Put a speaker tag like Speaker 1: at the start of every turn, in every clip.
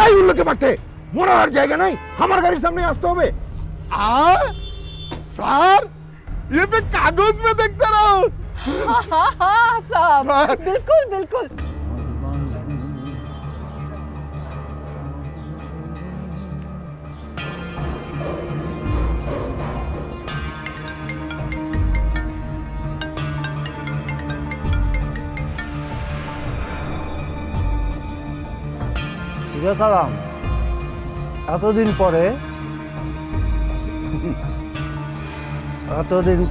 Speaker 1: এই উল্লোকে বাটে মরার জায়গা নাই, আমার গাড়ির সামনে আসতে হবে।
Speaker 2: सर ये तो कागज में देखता रहो।
Speaker 3: हाँ साहब, बिल्कुल बिल्कुल।
Speaker 4: কালাম, এতদিন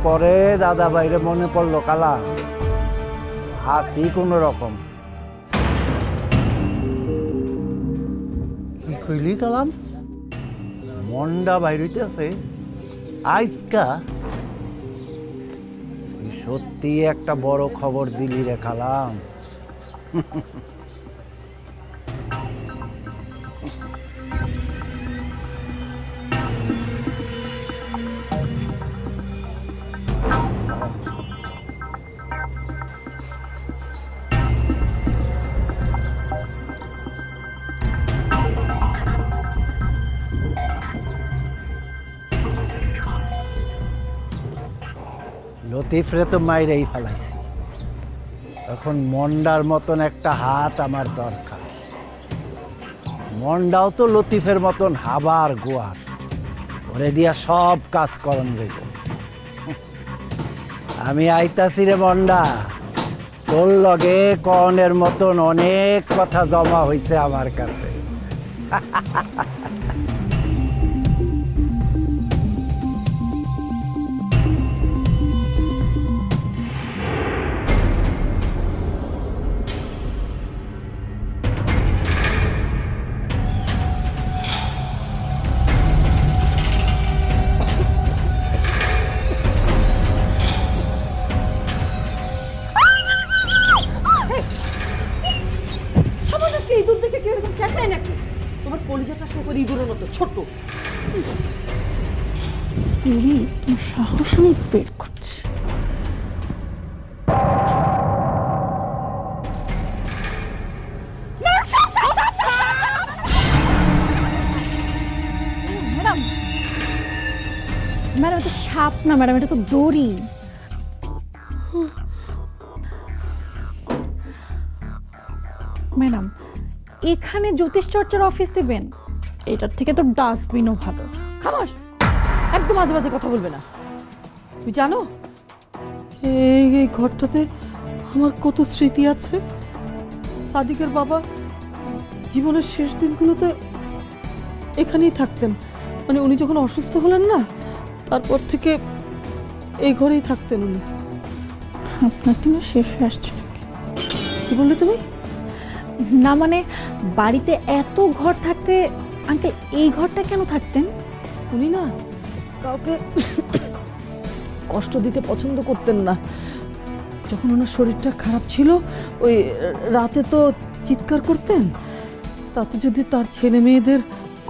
Speaker 4: পরে দাদা ভাইরে মনে পড়লো কালাম, হাসি কোন রকম। কি কইলি কালাম? মন্ডা বাইর হইতেছে আইসকা? সত্যি একটা বড় খবর দিলি রে কালাম। লতিফরে তো মাইরেই ফেলাইছি, এখন মন্ডার মতন একটা হাত আমার দরকার। মন্ডাও তো লতিফের মতন হাবার গোয়ার, ওরে দিয়া সব কাজ করন যাইব। আমি আইতাছি রে মন্ডা, তোর লগে কনের মতন অনেক কথা জমা হইছে আমার কাছে।
Speaker 3: ছোট সাহস আমি বের করছি। ম্যাডাম ম্যাডাম, এটা সাপ না ম্যাডাম, এটা তো দড়ি। ম্যাডাম, এখানে জ্যোতিষ চর্চার অফিস দিবেন? এটার থেকে তো ডাস্টবিনও ভালো।
Speaker 5: খামাস, একদম মাঝে মাঝে কথা বলবে না। তুই জানো এই ঘরটাতে আমার কত স্মৃতি আছে। সাদিকের বাবা জীবনের শেষ দিনগুলোতে এখানেই থাকতেন, মানে উনি যখন অসুস্থ হলেন না, তারপর থেকে এই ঘরেই থাকতেন উনি।
Speaker 3: আপনার দিনও শেষ হয়ে আসছে নাকি?
Speaker 5: কি বললে তুমি?
Speaker 3: না মানে বাড়িতে এত ঘর থাকতে আঙ্কেল এই ঘরটা কেন থাকতেন?
Speaker 5: উনি না কাউকে কষ্ট দিতে পছন্দ করতেন না। যখন ওনার শরীরটা খারাপ ছিল, ওই রাতে তো চিৎকার করতেন, তাতে যদি তার ছেলে মেয়েদের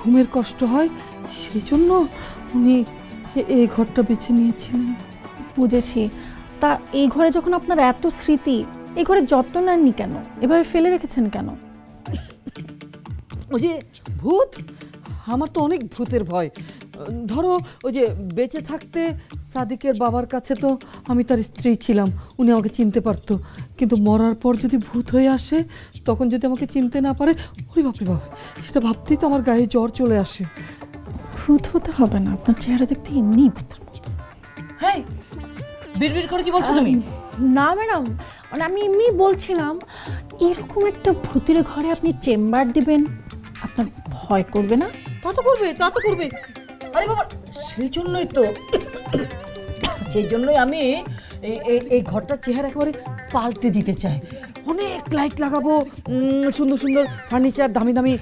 Speaker 5: ঘুমের কষ্ট হয়, সেই জন্য উনি এই ঘরটা বেছে নিয়েছিলেন।
Speaker 3: বুঝেছি। তা এই ঘরে যখন আপনার এত স্মৃতি, এই ঘরে যত্ন নেননি কেন? এভাবে ফেলে রেখেছেন কেন?
Speaker 5: ওই যে ভূত, আমার তো অনেক ভূতের ভয়। ধরো ওই যে বেঁচে থাকতে সাদিকের বাবার কাছে তো আমি তার স্ত্রী ছিলাম, উনি আমাকে চিনতে পারতো, কিন্তু মরার পর যদি ভূত হয়ে আসে, তখন যদি আমাকে চিনতে না পারে, ওরে বাপরে বাবা, সেটা ভাবতেই তো আমার গায়ে জ্বর চলে আসে।
Speaker 3: ভূত হতে হবে না, আপনার চেহারা দেখতে এমনি ভূতের মতো।
Speaker 5: হ্যাঁ, বিড়বিড় করে কি বলছো তুমি?
Speaker 3: না ম্যাডাম, মানে আমি এমনি বলছিলাম, এরকম একটা ভূতের ঘরে আপনি চেম্বার দিবেন, আপনার ভয় করবে না?
Speaker 5: তা তো করবে, তা তো করবে। আরে বাবা, সেই জন্যই আমি এই ঘরটার চেহারা একেবারে পাল্টে দিতে চাই। অনেক লাইট লাগাবো, সুন্দর সুন্দর ফার্নিচার, দামি দামি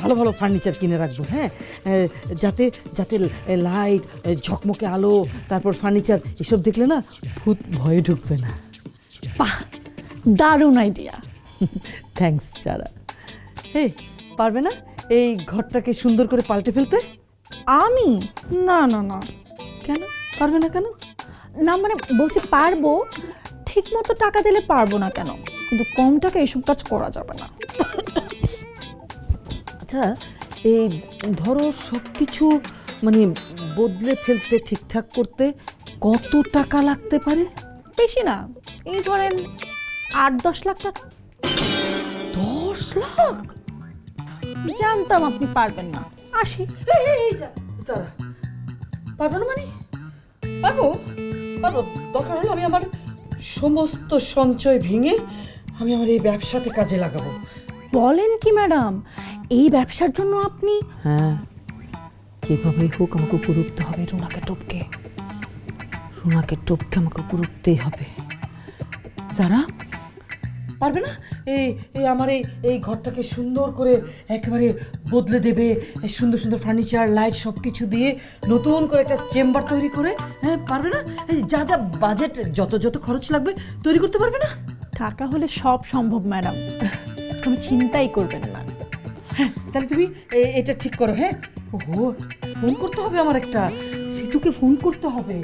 Speaker 5: ভালো ভালো ফার্নিচার কিনে রাখবো। হ্যাঁ, যাতে যাতে লাইট, ঝকমকে আলো, তারপর ফার্নিচার, এসব দেখলে না ভূত ভয়ে ঢুকবে না।
Speaker 3: বাহ, দারুণ আইডিয়া।
Speaker 5: থ্যাঙ্কস চারা। হে, পারবে না এই ঘরটাকে সুন্দর করে পাল্টে ফেলতে?
Speaker 3: আমি? না না না।
Speaker 5: কেন পারবে না? কেন
Speaker 3: না মানে বলছি পারবো, ঠিক মতো টাকা দিলে পারবো না কেন, কিন্তু কম টাকা এসব কাজ করা যাবে না।
Speaker 5: আচ্ছা আচ্ছা, এই ধরো সব কিছু মানে বদলে ফেলতে, ঠিকঠাক করতে কত টাকা লাগতে পারে?
Speaker 3: বেশি না, এই ধরেন 8-10 লাখ টাকা।
Speaker 5: 10 লাখ?
Speaker 3: জানতাম আপনি পারবেন না। আসি।
Speaker 5: যারা পারবো না মানে পারবো, পারবো। দরকার হলে আমি আমার সমস্ত সঞ্চয় ভেঙে আমি আমার এই ব্যবসাতে কাজে লাগাবো।
Speaker 3: বলেন কি ম্যাডাম, এই ব্যবসার জন্য আপনি?
Speaker 5: হ্যাঁ, কিভাবেই হোক আমাকে উপরে উঠতে হবে। রুনাকে টপকে আমাকে উপরে উঠতেই হবে। যারা পারবে না এই আমার এই ঘরটাকে সুন্দর করে একেবারে বদলে দেবে, সুন্দর সুন্দর ফার্নিচার, লাইট সব কিছু দিয়ে নতুন করে একটা চেম্বার তৈরি করে, হ্যাঁ পারবে না? যা যা বাজেট, যত খরচ লাগবে তৈরি করতে পারবে না?
Speaker 3: টাকা হলে সব সম্ভব ম্যাডাম, কোনো চিন্তাই করবেন না।
Speaker 5: হ্যাঁ, তাহলে তুমি এটা ঠিক করো। হ্যাঁ, ওহো, ফোন করতে হবে আমার, একটা সিতুকে ফোন করতে হবে।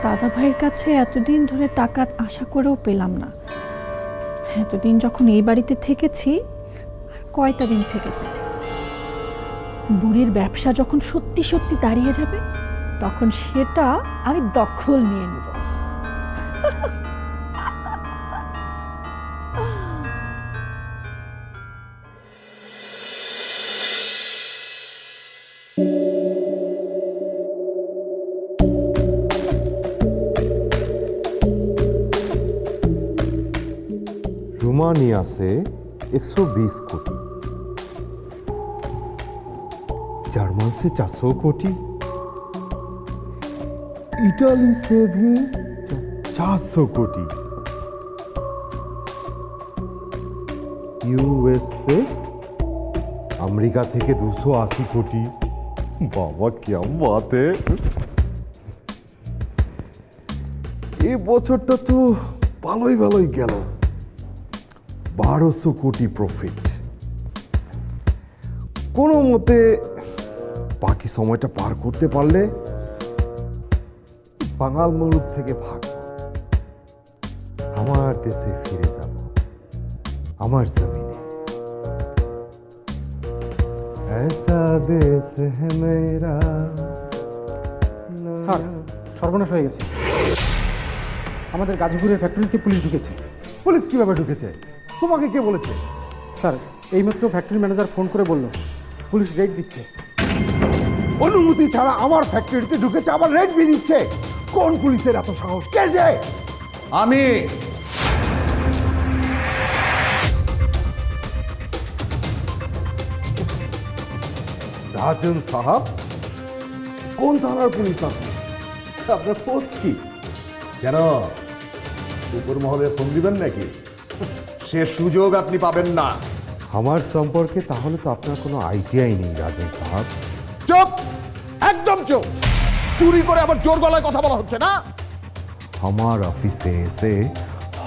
Speaker 3: দাদা ভাইয়ের কাছে এতদিন ধরে টাকা আশা করেও পেলাম না। এতদিন যখন এই বাড়িতে থেকেছি, আর কয়টা দিন থেকে যাবে, বুড়ির ব্যবসা যখন সত্যি সত্যি দাঁড়িয়ে যাবে, তখন সেটা আমি দখল নিয়ে নেব।
Speaker 1: রুমা নিয়ে আসে 120 কোটি, जर्मन से 400 कोटी, इटाली से भी 400 कोटी, यूएस से अमेरिका থেকে 280 কোটি। বাবা কি বাত है। এই বছরটা তো ভালোই গেল, 1200 কোটি প্রফিট। কোনো মতে বাকি সময়টা পার করতে পারলে বাঙাল মুলুক থেকে ভাগব, আমার দেশে ফিরে যাব, আমার জমিনে। ऐसा देश है मेरा।
Speaker 6: স্যার, সর্বনাশ হয়ে গেছে। আমাদের গাজীপুরের ফ্যাক্টরিতে পুলিশ ঢুকেছে।
Speaker 1: পুলিশ কিভাবে ঢুকেছে? তোমাকে কে বলেছে?
Speaker 6: স্যার, এইমাত্র ফ্যাক্টরি ম্যানেজার ফোন করে বলল পুলিশ রেড দিচ্ছে।
Speaker 1: অনুমতি ছাড়া আমার ফ্যাক্টরিতে ঢুকেছে, আবার রেড বি দিচ্ছে। কোন পুলিশের এত সাহস? কে যায়?
Speaker 2: আমি
Speaker 1: রাজন সাহাব, কোন থানার পুলিশ আপনি? আপনার পোস্ট কি?
Speaker 2: কেন উপর মহলে ফোন দিবেন নাকি? সে সুযোগ আপনি পাবেন না।
Speaker 1: আমার সম্পর্কে তাহলে তো আপনার কোনো আইডিয়াই নেই রাজন সাহাব।
Speaker 2: চুপ, একদম চুপ। চুরি করে আবার জোর গলায় কথা বলা হচ্ছে না।
Speaker 1: আমার অফিসে এসে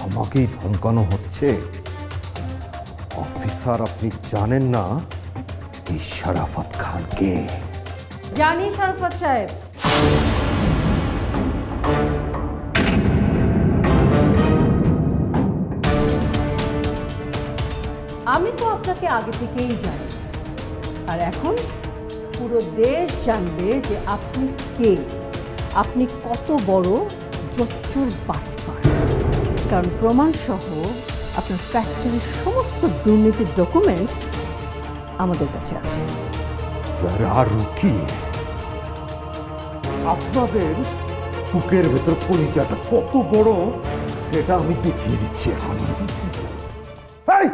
Speaker 1: আমাকেই ধমকানো হচ্ছে। অফিসার, আপনি জানেন না এই শরাফত খানকে?
Speaker 5: জানি শরাফত সাহেব। আমি তো আপনাকে আগে থেকেই জানি, আর এখন পুরো দেশ জানবে যে আপনি কে, আপনি কত বড় জচ্চুর বাটপার। কারণ প্রমাণ সহ আপনার ফ্যাক্টরির সমস্ত দুর্নীতির ডকুমেন্টস আমাদের কাছে আছে।
Speaker 1: আর রুকি, আপনাদের বুকের ভেতর কলিজাটা কত বড় সেটা আমি দেখিয়ে দিচ্ছি এখন। এই!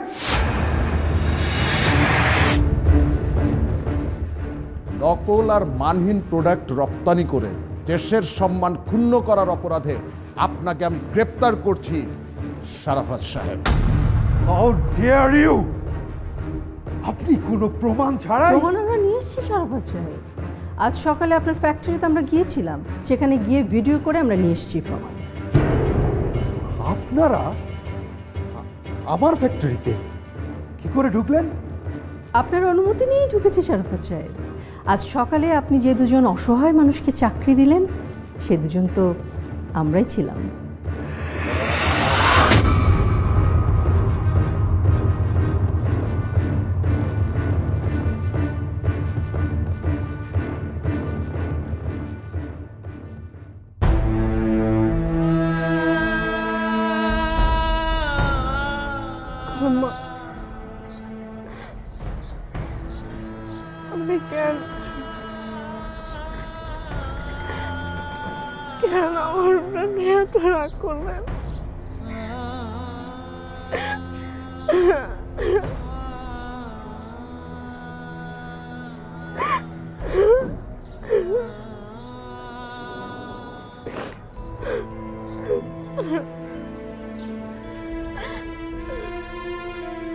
Speaker 2: নকল আর মানহীন প্রোডাক্ট রপ্তানি করে দেশের সম্মান ক্ষুণ্ণ করার অপরাধে আপনাকে আমি গ্রেপ্তার করছি শরাফত সাহেব।
Speaker 1: How dare you! আপনি কোনো প্রমাণ ছাড়াই?
Speaker 5: প্রমাণ আমরা নিয়ে এসেছি শরাফত সাহেব। আজ সকালে আপনার ফ্যাক্টরিতে আমরা গিয়েছিলাম, সেখানে গিয়ে ভিডিও করে আমরা নিয়ে এসেছি প্রমাণ।
Speaker 1: আপনারা আমার ফ্যাক্টরিতে কি করে ঢুকলেন?
Speaker 5: আপনার অনুমতি নিয়েই ঢুকেছি শরাফত সাহেব। আজ সকালে আপনি যে দুজন অসহায় মানুষকে চাকরি দিলেন, সে দুজন তো আমরাই ছিলাম।
Speaker 7: আপনি কেন কেন আমার উপরে এত রাগ করলেন?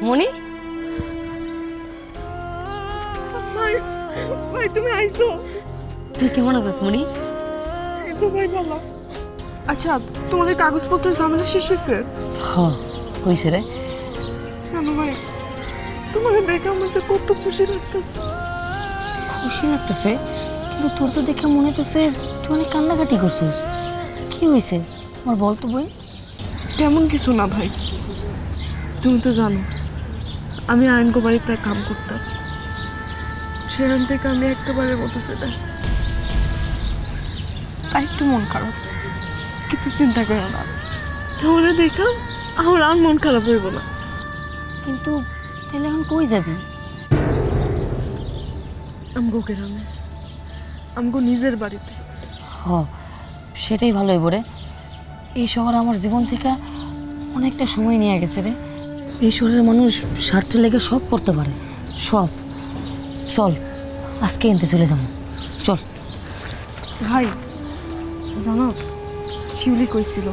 Speaker 5: মনি,
Speaker 7: ভাই ভাই তুমি আইছো?
Speaker 5: তুই কেমন আছিস মনি?
Speaker 7: এই তো ভাই ভালো। আচ্ছা, তোমাদের কাগজপত্রের ঝামেলা শেষ হয়েছে?
Speaker 5: হ্যাঁ হয়েছে রে।
Speaker 7: জানো ভাই, তোমার দেখে আমার যে কত খুশি লাগতেছে।
Speaker 5: খুশি লাগতেছে, কিন্তু তোর তো দেখে মনে হইতেছে তুই অনেক কান্নাকাটি করছিস। কি হয়েছে আমার বল তো বই।
Speaker 7: তেমন কিছু না ভাই, তুমি তো জানো আমি আইনগো বাড়িতে কাম করতাম। সেখান থেকে আমি একেবারে মতো চলে আসছি, তাই একটু মন খারাপ। কিন্তু চিন্তা করো না, তোমার দেখা আমার আর মন খারাপ হইব না।
Speaker 5: কিন্তু তাহলে এখন কই যাবি?
Speaker 7: আমগো গ্রামে, আমগো নিজের বাড়িতে।
Speaker 5: হ, সেটাই ভালো হইব রে। এই শহর আমার জীবন থেকে অনেকটা সময় নিয়ে গেছে রে। এই শহরের মানুষ স্বার্থের লেগে সব করতে পারে, সব। চল আজকে এনতে চলে যাবো, চল।
Speaker 7: ভাই জানো, শিউলি কইছিল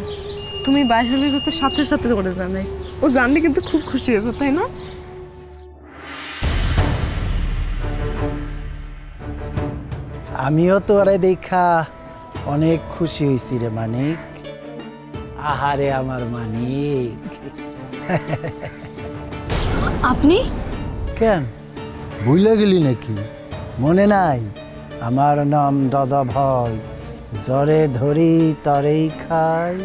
Speaker 7: তুমি বাইরে হলে যাতে সাথে সাথে করে জানাই। ও জানলে কিন্তু খুব খুশি হয়েছে, তাই না?
Speaker 4: আমিও তোরে দেখা অনেক খুশি হয়েছি রে মানিক। আহারে আমার মানিক।
Speaker 5: আপনি
Speaker 4: কেন ভুলে গেলি নাকি? মনে নাই? আমার নাম দাদা ভাই, জরে ধরি তরেই খাই।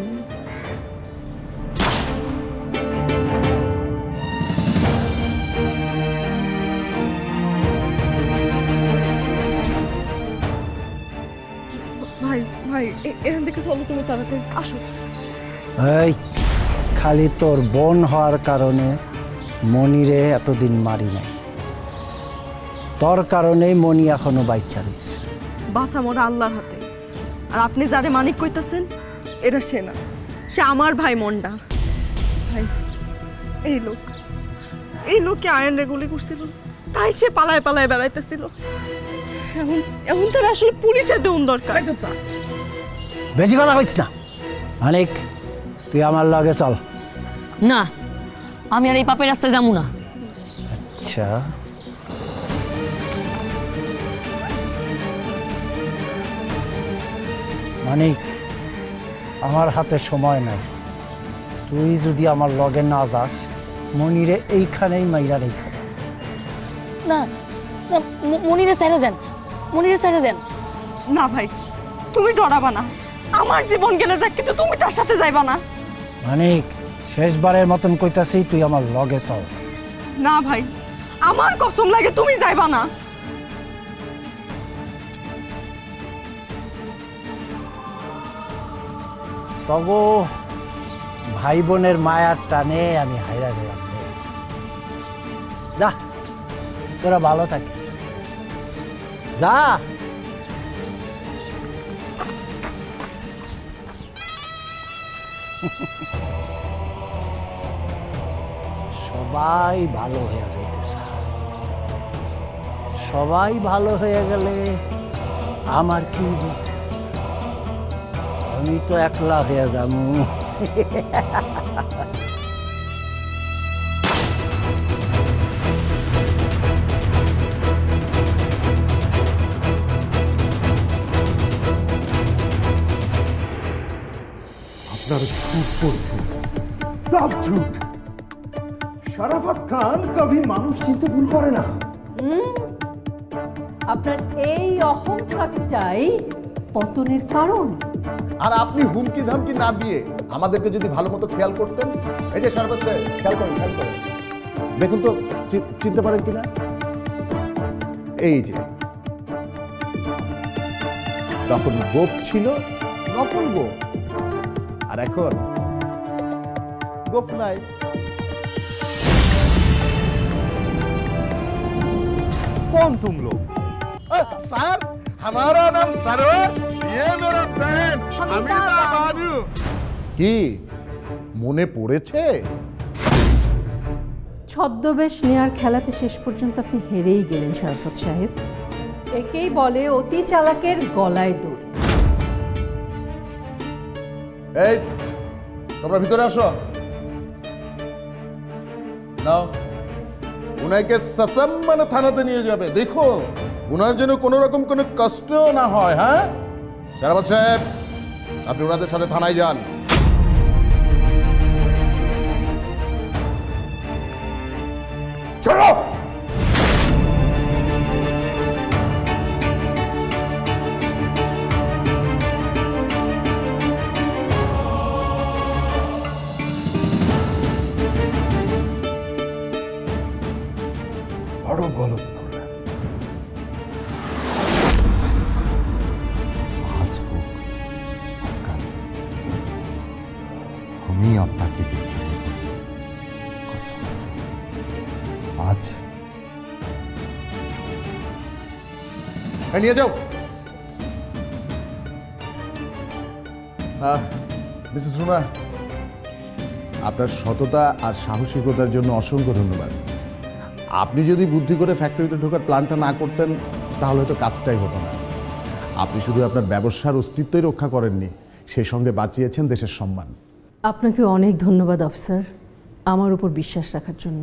Speaker 7: ভাই ভাই এখান থেকে চলো, তুমি তাড়াতাড়ি আসো।
Speaker 4: এই খালি তোর বোন হওয়ার কারণে মনিরে এতদিন মারি নাই, তোর কারণেই মনি এখনো বাচ্চা রয়েছে।
Speaker 7: বাসা মোরা আল্লাহর হাতে। আর আপনি যারে মানিক কইতাছেন এটা সে না, সে আমার ভাই মন্ডা। ভাই এই লোককে আয়ন গুলি করছিল, তাই সে পালায় পালায় বেড়াইতেছিল। এখন তার আসলে পুলিশের দেউন দরকার।
Speaker 4: বেশি কথা হইস না মানিক, তুই আমার লগে চল।
Speaker 5: না, আমি আর এই পাপের রাস্তায় যাবো না।
Speaker 4: আচ্ছা, মানিক আমার হাতে সময় নাই। তুই যদি আমার লগে না যাস, মনিরে এইখানেই মাইরা রেখা।
Speaker 5: না না, মনিরে ছেড়ে দেন, মনিরে ছেড়ে দেন।
Speaker 7: না ভাই, তুমি ডরাবা না। আমার জীবন গেলে যাক, কিন্তু তুমি তার সাথে যাইবা না।
Speaker 4: মানিক শেষবারের মতন কইতাছি, তুই আমার লগে চল।
Speaker 7: না ভাই, আমার কসম লাগে তুমি যাইবা না।
Speaker 4: তবু ভাই বোনের মায়ার টানে আমি হাইরা গেলাম। যা, তোরা ভালো থাকিস, যা। সবাই ভালো হয়ে যাইতেছে, সবাই ভালো হয়ে গেলে আমার কি? আমি তো একলা হয়ে যাবো।
Speaker 1: আপনার झूठ बोलते, सब झूठ। শরাফত খান কবি মানুষ চিনতে ভুল করে না।
Speaker 8: আপনার এই অহংকারটাই পতনের কারণ।
Speaker 2: আর আপনি হুমকি ধামকি না দিয়ে আমাদেরকে যদি ভালো মতো খেয়াল করতেন। এই যে শরবত খেয়াল করেন, খেয়াল করেন, দেখুন তো চিনতে পারেন কিনা। এই যে তখন গোপ ছিল, নকল গোপ, আর এখন গোপ নাই।
Speaker 1: कौन तुम लोग?
Speaker 2: सर हमारा नाम सरोवर ये मेरा बहन अमिता बानू কি মনে পড়েছে
Speaker 8: ছদ্মবেশ নেয়ার খেলাতে শেষ পর্যন্ত আপনি হেরেই গেলেন শরাফত সাহেব। একেই বলে অতি চালাকের গলায় দড়ি।
Speaker 2: এই তোমরা ভিতরে আসো নাও উনাকে সসম্মান থানাতে নিয়ে যাবে দেখো উনার জন্য কোনো রকম কোনো কষ্ট না হয় হ্যাঁ শরাফত সাহেব আপনি ওনাদের সাথে থানায় যান
Speaker 1: চলো বড় গলত করলেন আজ হোক কাল আমি আপনাকে দেখে কসম সে আজ
Speaker 2: নিয়ে যাও মিসেস রুমা আপনার সততা আর সাহসিকতার জন্য অসংখ্য ধন্যবাদ আপনি যদি বুদ্ধি করে ফ্যাক্টরিতে ঢোকার প্ল্যানটা না করতেন তাহলে হয়তো কাজটাই হতো না আপনি শুধু আপনার ব্যবসার অস্তিত্বই রক্ষা করেননি সেই সঙ্গে বাঁচিয়েছেন দেশের সম্মান
Speaker 8: আপনাকে অনেক ধন্যবাদ অফিসার আমার উপর বিশ্বাস রাখার জন্য।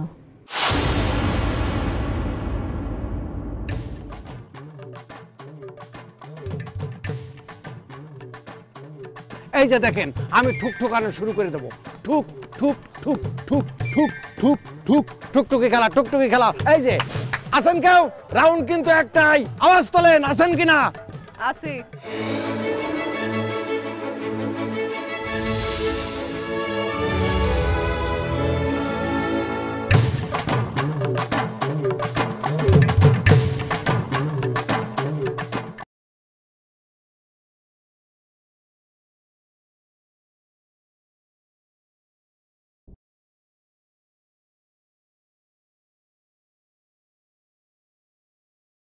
Speaker 4: এই যে দেখেন আমি ঠুক ঠুকানো শুরু করে দেবো ঠুক ঠুক ঠুক ঠুক ঠুক ঠুক ঠুক ঠুকটুকি খেলা টুকটুকি খেলা এই যে আছেন কেউ রাউন্ড কিন্তু একটাই আওয়াজ তোলেন আছেন কিনা
Speaker 7: আসি